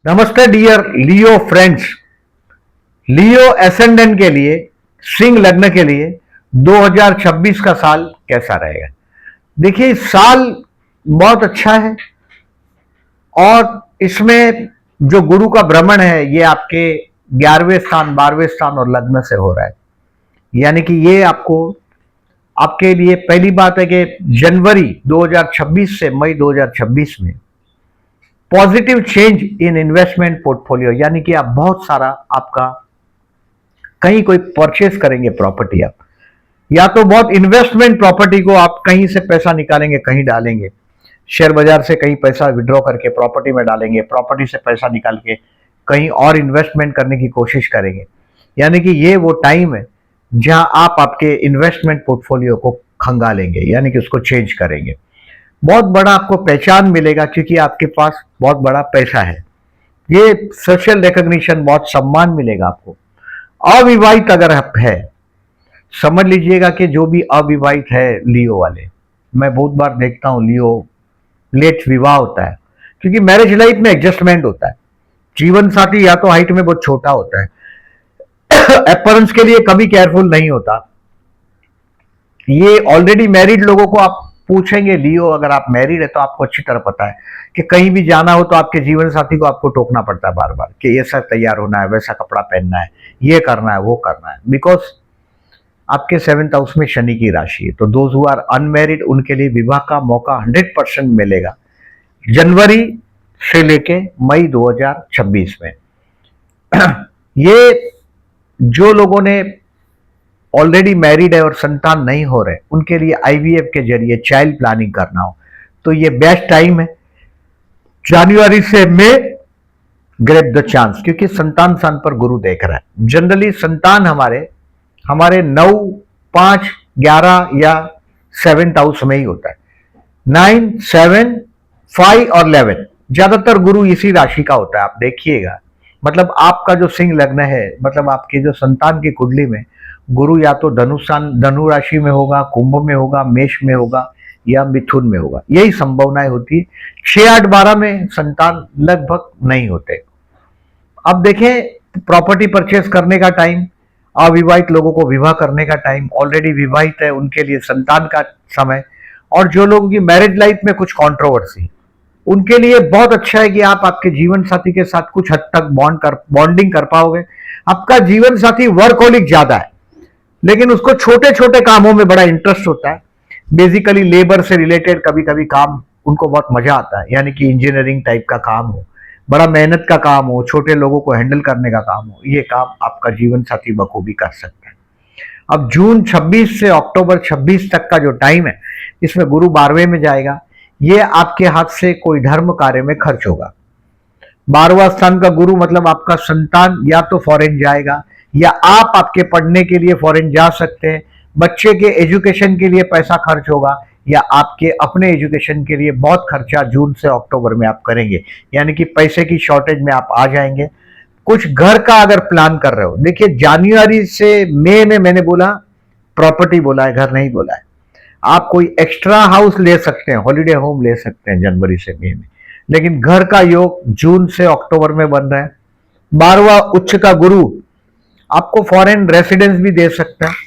नमस्ते डियर लियो फ्रेंड्स। लियो एसेंडेंट के लिए, सिंह लग्न के लिए 2026 का साल कैसा रहेगा? देखिए, साल बहुत अच्छा है और इसमें जो गुरु का भ्रमण है ये आपके 11वें स्थान, 12वें स्थान और लग्न से हो रहा है। यानी कि ये आपके लिए पहली बात है कि जनवरी 2026 से मई 2026 में positive change in investment portfolio, यानी कि आप बहुत सारा आपका कहीं कोई परचेस करेंगे प्रॉपर्टी, आप या तो बहुत इन्वेस्टमेंट प्रॉपर्टी को आप कहीं से पैसा निकालेंगे, कहीं डालेंगे, शेयर बाजार से कहीं पैसा विड्रॉ करके प्रॉपर्टी में डालेंगे, प्रॉपर्टी से पैसा निकाल के कहीं और इन्वेस्टमेंट करने की कोशिश करेंगे। यानी कि ये वो टाइम है जहां आप आपके इन्वेस्टमेंट पोर्टफोलियो को खंगालेंगे, यानी कि उसको चेंज करेंगे। बहुत बड़ा आपको पहचान मिलेगा क्योंकि आपके पास बहुत बड़ा पैसा है। ये सोशल रिकॉग्निशन, बहुत सम्मान मिलेगा आपको। अविवाहित अगर आप है, समझ लीजिएगा कि जो भी अविवाहित है लियो वाले, मैं बहुत बार देखता हूं लियो लेट विवाह होता है क्योंकि मैरिज लाइफ में एडजस्टमेंट होता है। जीवन साथी या तो हाइट में बहुत छोटा होता है, अपीयरेंस के लिए कभी केयरफुल नहीं होता। ये ऑलरेडी मैरिड लोगों को आप पूछेंगे, लियो अगर आप मैरिड है तो आपको अच्छी तरह पता है कि कहीं भी जाना हो तो आपके जीवन साथी को आपको टोकना पड़ता है बार बार कि ऐसा तैयार होना है, वैसा कपड़ा पहनना है, ये करना है, वो करना है। बिकॉज आपके 7th हाउस में शनि की राशि है, तो दोज हु आर अनमैरिड उनके लिए विवाह का मौका 100% मिलेगा जनवरी से लेके मई 2026 में। ये जो लोगों ने ऑलरेडी मैरिड है और संतान नहीं हो रहे, उनके लिए आईवीएफ के जरिए चाइल्ड प्लानिंग करना हो तो ये बेस्ट टाइम है। जनवरी से मई ग्रैब द चांस, क्योंकि संतान स्थान पर गुरु देख रहा है। जनरली संतान हमारे 9, 5, 11 या 7th हाउस में ही होता है। 9, 7, 5 और 11 ज्यादातर गुरु इसी राशि का होता है। आप देखिएगा, मतलब आपका जो सिंह लग्न है, मतलब आपकी जो संतान की कुंडली में गुरु या तो धनु राशि में होगा, कुंभ में होगा, मेष में होगा या मिथुन में होगा, यही संभावनाएं होती है। 6, 8, 12 में संतान लगभग नहीं होते। अब देखें, प्रॉपर्टी परचेस करने का टाइम, अविवाहित लोगों को विवाह करने का टाइम, ऑलरेडी विवाहित है उनके लिए संतान का समय, और जो लोगों की मैरिज लाइफ में कुछ कंट्रोवर्सी, उनके लिए बहुत अच्छा है कि आप आपके जीवन साथी के साथ कुछ हद तक बॉन्डिंग कर पाओगे। आपका जीवन साथी वर्कहोलिक ज्यादा है, लेकिन उसको छोटे छोटे कामों में बड़ा इंटरेस्ट होता है। बेसिकली लेबर से रिलेटेड कभी कभी काम उनको बहुत मजा आता है, यानी कि इंजीनियरिंग टाइप का काम हो, बड़ा मेहनत का काम हो, छोटे लोगों को हैंडल करने का काम हो, ये काम आपका जीवन साथी बखूबी कर सकता है। अब जून 26 से अक्टूबर 26 तक का जो टाइम है, इसमें गुरु 12वें में जाएगा। ये आपके हाथ से कोई धर्म कार्य में खर्च होगा। 12वां स्थान का गुरु मतलब आपका संतान या तो फॉरेन जाएगा या आप आपके पढ़ने के लिए फॉरेन जा सकते हैं। बच्चे के एजुकेशन के लिए पैसा खर्च होगा या आपके अपने एजुकेशन के लिए बहुत खर्चा जून से अक्टूबर में आप करेंगे, यानी कि पैसे की शॉर्टेज में आप आ जाएंगे। कुछ घर का अगर प्लान कर रहे हो, देखिए जनवरी से मई में मैंने बोला प्रॉपर्टी बोला है, घर नहीं बोला है। आप कोई एक्स्ट्रा हाउस ले सकते हैं, हॉलीडे होम ले सकते हैं जनवरी से मई में, लेकिन घर का योग जून से अक्टूबर में बन रहा है। 12वां उच्च का गुरु आपको फॉरेन रेसिडेंस भी दे सकता है।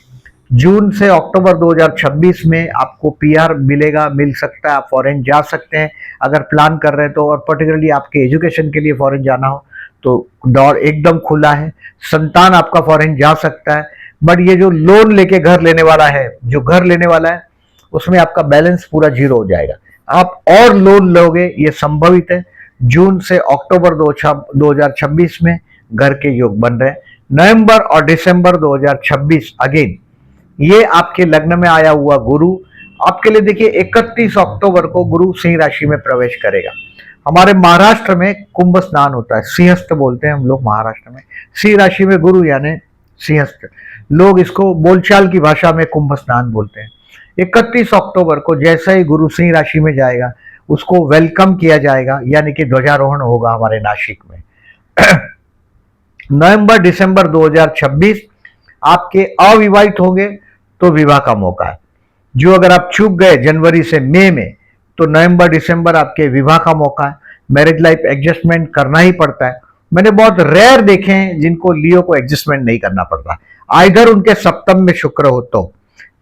जून से अक्टूबर 2026 में आपको पीआर मिल सकता है, आप फॉरेन जा सकते हैं अगर प्लान कर रहे हैं तो, और पर्टिकुलरली आपके एजुकेशन के लिए फॉरेन जाना हो तो दौर एकदम खुला है। संतान आपका फॉरेन जा सकता है, बट ये जो लोन लेके घर लेने वाला है, जो घर लेने वाला है उसमें आपका बैलेंस पूरा 0 हो जाएगा। आप और लोन लोगे, ये संभवित है। जून से अक्टूबर 2026 में घर के योग बन रहे हैं। नवंबर और दिसंबर 2026 अगेन ये आपके लग्न में आया हुआ गुरु आपके लिए, देखिए 31 अक्टूबर को गुरु सिंह राशि में प्रवेश करेगा। हमारे महाराष्ट्र में कुंभ स्नान होता है, सिंहस्थ बोलते हैं हम लोग महाराष्ट्र में। सिंह राशि में गुरु यानी सिंहस्थ, लोग इसको बोलचाल की भाषा में कुंभ स्नान बोलते हैं। 31 अक्टूबर को जैसे ही गुरु सिंह राशि में जाएगा उसको वेलकम किया जाएगा, यानी कि ध्वजारोहण होगा हमारे नासिक में। नवंबर दिसंबर 2026 आपके अविवाहित होंगे तो विवाह का मौका है। जो अगर आप चूक गए जनवरी से मई में, तो नवंबर दिसंबर आपके विवाह का मौका है। मैरिज लाइफ एडजस्टमेंट करना ही पड़ता है। मैंने बहुत रेयर देखे हैं जिनको लियो को एडजस्टमेंट नहीं करना पड़ता। आइधर उनके सप्तम में शुक्र हो तो,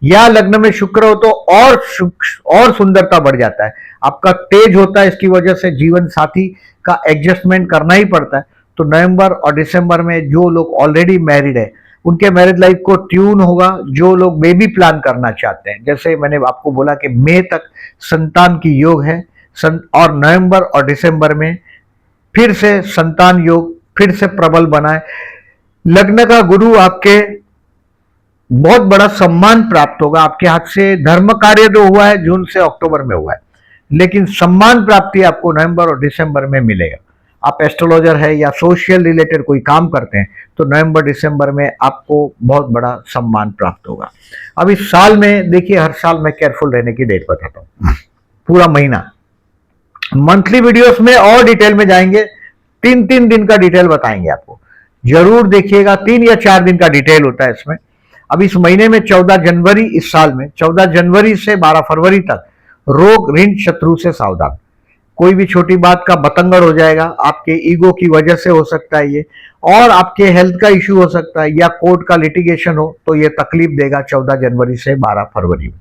या लग्न में शुक्र हो तो और सुंदरता बढ़ जाता है, आपका तेज होता है। इसकी वजह से जीवन साथी का एडजस्टमेंट करना ही पड़ता है। तो नवंबर और दिसंबर में जो लोग ऑलरेडी मैरिड है उनके मैरिज लाइफ को ट्यून होगा। जो लोग बेबी प्लान करना चाहते हैं, जैसे मैंने आपको बोला कि मई तक संतान की योग है, और नवंबर और दिसंबर में फिर से संतान योग फिर से प्रबल बना है। लग्न का गुरु आपके बहुत बड़ा सम्मान प्राप्त होगा आपके हाथ से। धर्म कार्य जो हुआ है जून से अक्टूबर में हुआ है, लेकिन सम्मान प्राप्ति आपको नवंबर और दिसंबर में मिलेगा। आप एस्ट्रोलॉजर है या सोशल रिलेटेड कोई काम करते हैं तो नवंबर दिसंबर में आपको बहुत बड़ा सम्मान प्राप्त होगा। अब इस साल में देखिए, हर साल मैं केयरफुल रहने की डेट बताता हूं, पूरा महीना। मंथली वीडियोस में और डिटेल में जाएंगे, 3-3 दिन का डिटेल बताएंगे आपको, जरूर देखिएगा। 3 या 4 दिन का डिटेल होता है इसमें। अब इस महीने में 14 जनवरी, इस साल में 14 जनवरी से 12 फरवरी तक रोग ऋण शत्रु से सावधान। कोई भी छोटी बात का बतंगड़ हो जाएगा, आपके ईगो की वजह से हो सकता है ये, और आपके हेल्थ का इश्यू हो सकता है, या कोर्ट का लिटिगेशन हो तो ये तकलीफ देगा 14 जनवरी से 12 फरवरी में।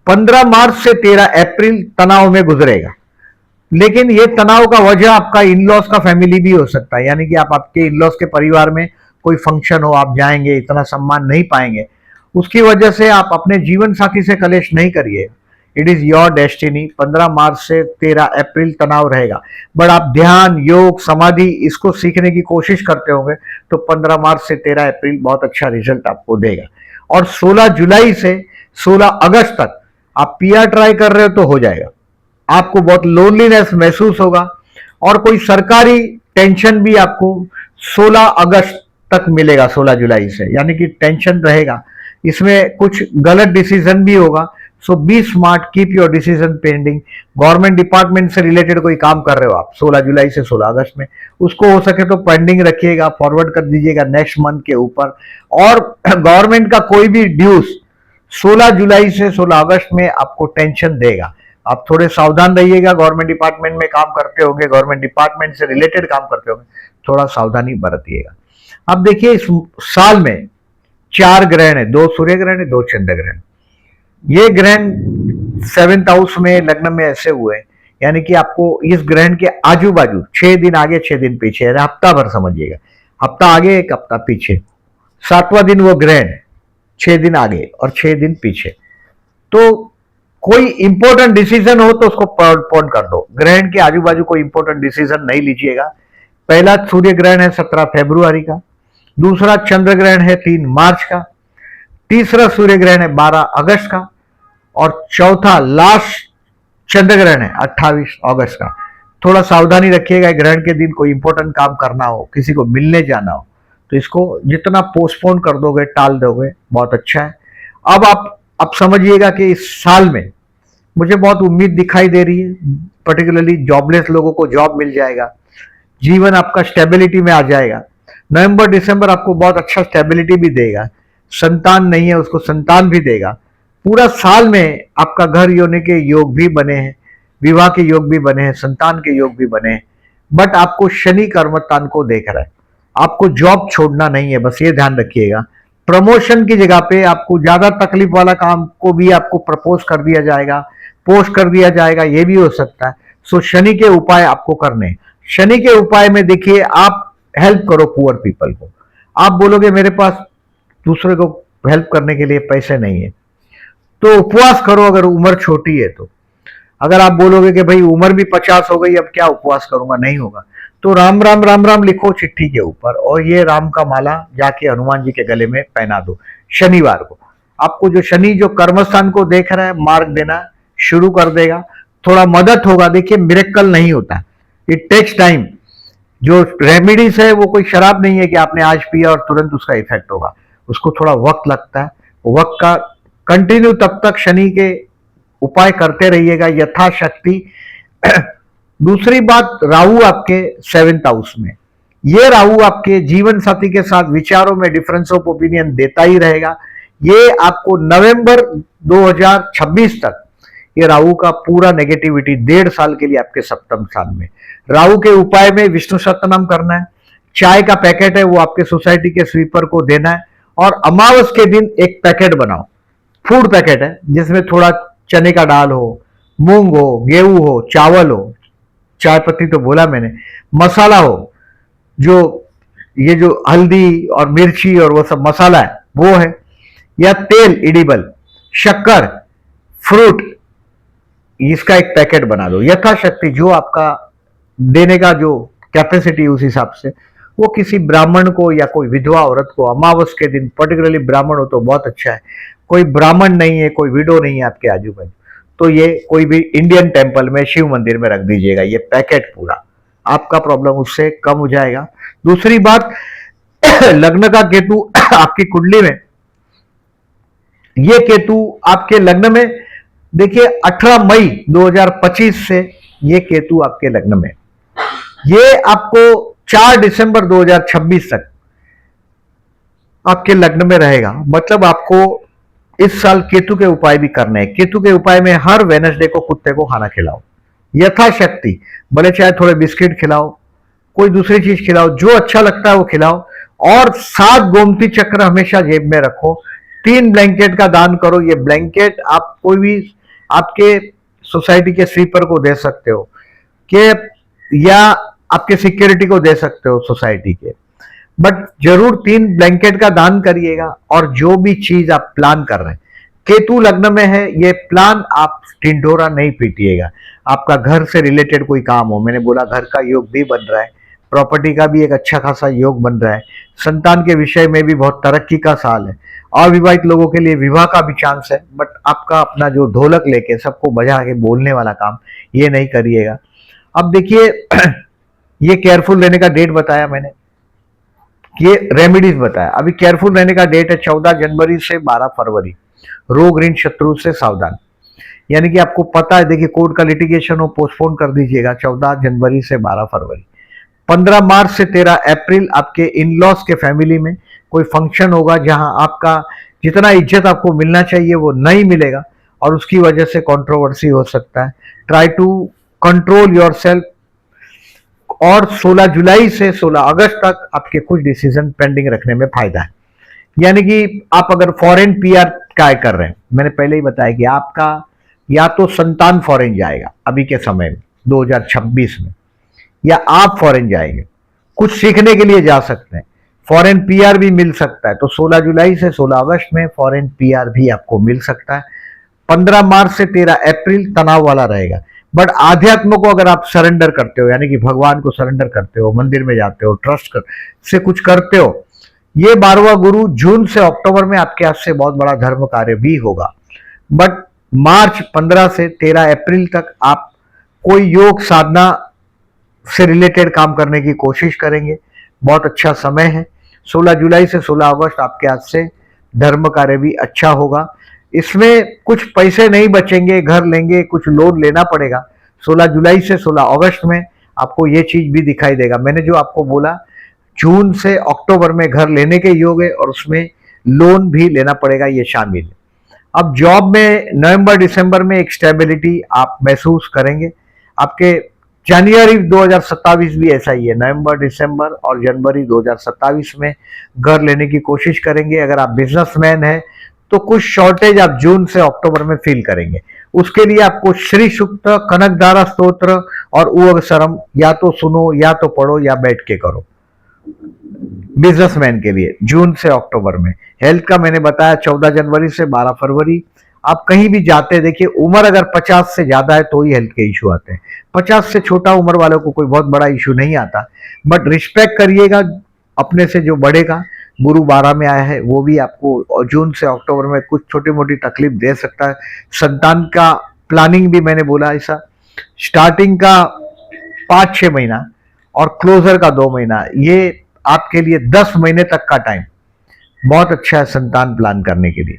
15 मार्च से 13 अप्रैल तनाव में गुजरेगा, लेकिन ये तनाव का वजह आपका इनलॉस का फैमिली भी हो सकता है, यानी कि आप आपके इनलॉस के परिवार में कोई फंक्शन हो, आप जाएंगे, इतना सम्मान नहीं पाएंगे, उसकी वजह से आप अपने जीवन साथी से कलेश नहीं करिए। It is your destiny. 15 मार्च से 13 अप्रैल तनाव रहेगा, बट आप ध्यान, योग, समाधि इसको सीखने की कोशिश करते होंगे तो 15 मार्च से 13 अप्रैल बहुत अच्छा रिजल्ट आपको देगा। और 16 जुलाई से 16 अगस्त तक आप पीआर ट्राई कर रहे हो तो हो जाएगा। आपको बहुत लोनलीनेस महसूस होगा, और कोई सरकारी टेंशन भी आपको 16 अगस्त तक मिलेगा, 16 जुलाई से, यानी कि टेंशन रहेगा। इसमें कुछ गलत डिसीजन भी होगा, so be smart, keep your decision pending. Government department से रिलेटेड कोई काम कर रहे हो आप 16 जुलाई से 16 अगस्त में, उसको हो सके तो पेंडिंग रखिएगा, फॉरवर्ड कर दीजिएगा नेक्स्ट मंथ के ऊपर। और गवर्नमेंट का कोई भी ड्यूज 16 जुलाई से 16 अगस्त में आपको टेंशन देगा। आप थोड़े सावधान रहिएगा। गवर्नमेंट डिपार्टमेंट में काम करते होंगे, गवर्नमेंट डिपार्टमेंट से रिलेटेड काम करते होंगे, थोड़ा सावधानी बरतिएगा। अब देखिए, इस साल में 4 ग्रहण है, 2 सूर्य ग्रहण है, 2 चंद्र ग्रहण। ये ग्रहण 7th हाउस में, लग्न में ऐसे हुए, यानी कि आपको इस ग्रहण के आजू बाजू 6 दिन आगे 6 दिन पीछे, हफ्ता भर समझिएगा, हफ्ता आगे 1 हफ्ता पीछे, 7वां दिन वो ग्रहण, 6 दिन आगे और 6 दिन पीछे। तो कोई इंपॉर्टेंट डिसीजन हो तो उसको पोस्टपोन कर दो। ग्रहण के आजू बाजू कोई इंपॉर्टेंट डिसीजन नहीं लीजिएगा। पहला सूर्य ग्रहण है 17 फरवरी का, दूसरा चंद्र ग्रहण है 3 मार्च का, तीसरा सूर्य ग्रहण है 12 अगस्त का, और चौथा लास्ट चंद्र ग्रहण है 28 अगस्त का। थोड़ा सावधानी रखिएगा, ग्रहण के दिन कोई इंपॉर्टेंट काम करना हो, किसी को मिलने जाना हो तो इसको जितना पोस्टपोन कर दोगे, टाल दोगे, बहुत अच्छा है। अब आप समझिएगा कि इस साल में मुझे बहुत उम्मीद दिखाई दे रही है, पर्टिकुलरली जॉबलेस लोगों को जॉब मिल जाएगा, जीवन आपका स्टेबिलिटी में आ जाएगा। नवंबर दिसंबर आपको बहुत अच्छा स्टेबिलिटी भी देगा। संतान नहीं है उसको संतान भी देगा। पूरा साल में आपका घर होने के योग भी बने हैं, विवाह के योग भी बने हैं, संतान के योग भी बने हैं, बट आपको शनि कर्मस्थान को देख रहा है। आपको जॉब छोड़ना नहीं है, बस ये ध्यान रखिएगा। प्रमोशन की जगह पे आपको ज्यादा तकलीफ वाला काम को भी आपको प्रपोज कर दिया जाएगा, पोस्ट कर दिया जाएगा, ये भी हो सकता है। सो शनि के उपाय आपको करने। शनि के उपाय में देखिए, आप हेल्प करो पुअर पीपल को। आप बोलोगे मेरे पास दूसरे को हेल्प करने के लिए पैसे नहीं है, तो उपवास करो अगर उम्र छोटी है तो। अगर आप बोलोगे कि भाई उम्र भी 50 हो गई, अब क्या उपवास करूंगा, नहीं होगा, तो राम राम राम राम लिखो चिट्ठी के ऊपर, और ये राम का माला जाके हनुमान जी के गले में पहना दो शनिवार को। आपको जो शनि जो कर्मस्थान को देख रहा है, मार्ग देना शुरू कर देगा, थोड़ा मदद होगा। देखिए, मिरेकल नहीं होता, इट टेक्स टाइम। जो रेमेडीज है वो कोई शराब नहीं है कि आपने आज पिया और तुरंत उसका इफेक्ट होगा, उसको थोड़ा वक्त लगता है। वक्त का कंटिन्यू तब तक शनि के उपाय करते रहिएगा यथाशक्ति। दूसरी बात, राहु आपके 7th हाउस में, ये राहु आपके जीवन साथी के साथ विचारों में डिफरेंस ऑफ ओपिनियन देता ही रहेगा। ये आपको नवंबर 2026 तक ये राहु का पूरा नेगेटिविटी 1.5 साल के लिए आपके सप्तम स्थान में। राहु के उपाय में विष्णु सहस्त्रनाम करना है, चाय का पैकेट है वो आपके सोसाइटी के स्वीपर को देना है, और अमावस के दिन एक पैकेट बनाओ, फूड पैकेट है जिसमें थोड़ा चने का दाल हो, मूंग हो, गेहूं हो, चावल हो, चाय पत्ती तो बोला मैंने, मसाला हो, जो ये जो हल्दी और मिर्ची और वो सब मसाला है वो है, या तेल इडिबल, शक्कर, फ्रूट, इसका एक पैकेट बना दो। यथाशक्ति जो आपका देने का जो कैपेसिटी उस हिसाब से वो किसी ब्राह्मण को या कोई विधवा औरत को अमावस के दिन, पर्टिकुलरली ब्राह्मण हो तो बहुत अच्छा है, कोई ब्राह्मण नहीं है, कोई विडो नहीं है आपके आजू बाजू, तो ये कोई भी इंडियन टेम्पल में, शिव मंदिर में रख दीजिएगा ये पैकेट पूरा, आपका प्रॉब्लम उससे कम हो जाएगा। दूसरी बात, लग्न का केतु आपकी कुंडली में, ये केतु आपके लग्न में देखिए 18 मई 2025 से ये केतु आपके लग्न में, ये आपको 4 दिसंबर 2026 तक आपके लग्न में रहेगा। मतलब आपको इस साल केतु के उपाय भी करने हैं। केतु के उपाय में हर वेनसडे को कुत्ते को खाना खिलाओ यथाशक्ति, भले चाहे थोड़े बिस्किट खिलाओ, कोई दूसरी चीज खिलाओ, जो अच्छा लगता है वो खिलाओ, और 7 गोमती चक्र हमेशा जेब में रखो। 3 ब्लैंकेट का दान करो। ये ब्लैंकेट आप कोई भी आपके सोसाइटी के स्वीपर को दे सकते हो, कि या आपके सिक्योरिटी को दे सकते हो सोसाइटी के, बट जरूर 3 ब्लैंकेट का दान करिएगा। और जो भी चीज आप प्लान कर रहे हैं, केतु लग्न में है, ये प्लान आप टिंडोरा नहीं पीटिएगा। आपका घर से रिलेटेड कोई काम हो, मैंने बोला घर का योग भी बन रहा है, प्रॉपर्टी का भी एक अच्छा खासा योग बन रहा है, संतान के विषय में भी बहुत तरक्की का साल है, अविवाहित लोगों के लिए विवाह का भी चांस है। बट आपका अपना जो ढोलक लेके सबको बजा के बोलने वाला काम ये नहीं करिएगा। अब देखिए ये केयरफुल रहने का डेट बताया मैंने, ये रेमेडीज बताया। अभी केयरफुल रहने का डेट है 14 जनवरी से 12 फरवरी। रोग ऋण शत्रु से सावधान, यानी कि आपको पता है, देखिए कोर्ट का लिटिगेशन हो, पोस्टपोन कर दीजिएगा 14 जनवरी से 12 फरवरी। 15 मार्च से 13 अप्रैल आपके इन लॉज के फैमिली में कोई फंक्शन होगा जहां आपका जितना इज्जत आपको मिलना चाहिए वो नहीं मिलेगा, और उसकी वजह से कंट्रोवर्सी हो सकता है। Try to control yourself. और 16 जुलाई से 16 अगस्त तक आपके कुछ डिसीजन पेंडिंग रखने में फायदा है। यानी कि आप अगर फॉरेन पीआर ट्राई कर रहे हैं, मैंने पहले ही बताया कि आपका या तो संतान फॉरेन जाएगा अभी के समय में 2026 में, या आप फॉरेन जाएंगे, कुछ सीखने के लिए जा सकते हैं, फॉरेन पीआर भी मिल सकता है। तो 16 जुलाई से 16 अगस्त में फॉरेन पीआर भी आपको मिल सकता है। 15 मार्च से 13 अप्रैल तनाव वाला रहेगा। बट आध्यात्म को अगर आप सरेंडर करते हो, यानी कि भगवान को सरेंडर करते हो, मंदिर में जाते हो, ट्रस्ट से कुछ करते हो, ये 12वां गुरु जून से अक्टूबर में आपके हाथ से बहुत बड़ा धर्म कार्य भी होगा। बट मार्च 15 से 13 अप्रैल तक आप कोई योग साधना से रिलेटेड काम करने की कोशिश करेंगे, बहुत अच्छा समय है। 16 जुलाई से 16 अगस्त आपके हाथ से धर्म कार्य भी अच्छा होगा। इसमें कुछ पैसे नहीं बचेंगे, घर लेंगे, कुछ लोन लेना पड़ेगा। 16 जुलाई से 16 अगस्त में आपको ये चीज भी दिखाई देगा। मैंने जो आपको बोला, जून से अक्टूबर में घर लेने के योग है और उसमें लोन भी लेना पड़ेगा, ये शामिल है। अब जॉब में नवंबर दिसंबर में एक स्टेबिलिटी आप महसूस करेंगे। आपके जनवरी 2027 भी ऐसा ही है, नवंबर दिसंबर और जनवरी 2027 में घर लेने की कोशिश करेंगे। अगर आप बिजनेसमैन हैं तो कुछ शॉर्टेज आप जून से अक्टूबर में फील करेंगे। उसके लिए आपको श्री सूक्त, कनकधारा स्तोत्र और उअगसरम या तो सुनो, या तो पढ़ो, या बैठ के करो, बिजनेसमैन के लिए जून से अक्टूबर में। हेल्थ का मैंने बताया 14 जनवरी से 12 फरवरी। आप कहीं भी जाते हैं, देखिए उम्र अगर 50 से ज्यादा है तो ही हेल्थ के इशू आते हैं। 50 से छोटा उम्र वालों को कोई बहुत बड़ा इशू नहीं आता। बट रिस्पेक्ट करिएगा अपने से जो बड़े का। गुरु 12 में आया है, वो भी आपको जून से अक्टूबर में कुछ छोटी मोटी तकलीफ दे सकता है। संतान का प्लानिंग भी मैंने बोला ऐसा, स्टार्टिंग का 5-6 महीना और क्लोजर का 2 महीना, ये आपके लिए 10 महीने तक का टाइम बहुत अच्छा है संतान प्लान करने के लिए।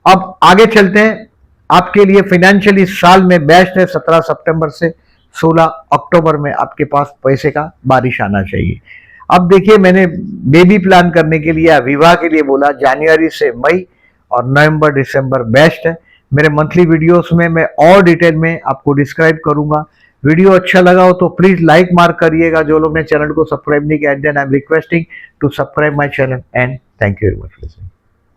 अब आगे चलते हैं। आपके लिए फाइनेंशियल इस साल में बेस्ट है। 17 सितंबर से 16 अक्टूबर में आपके पास पैसे का बारिश आना चाहिए। अब देखिए, मैंने बेबी प्लान करने के लिए, विवाह के लिए बोला, जनवरी से मई और नवंबर दिसंबर बेस्ट है। मेरे मंथली वीडियोस में मैं और डिटेल में आपको डिस्क्राइब करूंगा। वीडियो अच्छा लगा हो तो प्लीज लाइक मार्क करिएगा। जो लोग ने चैनल को सब्सक्राइब नहीं किया, then I am requesting to subscribe my channel and thank you very much.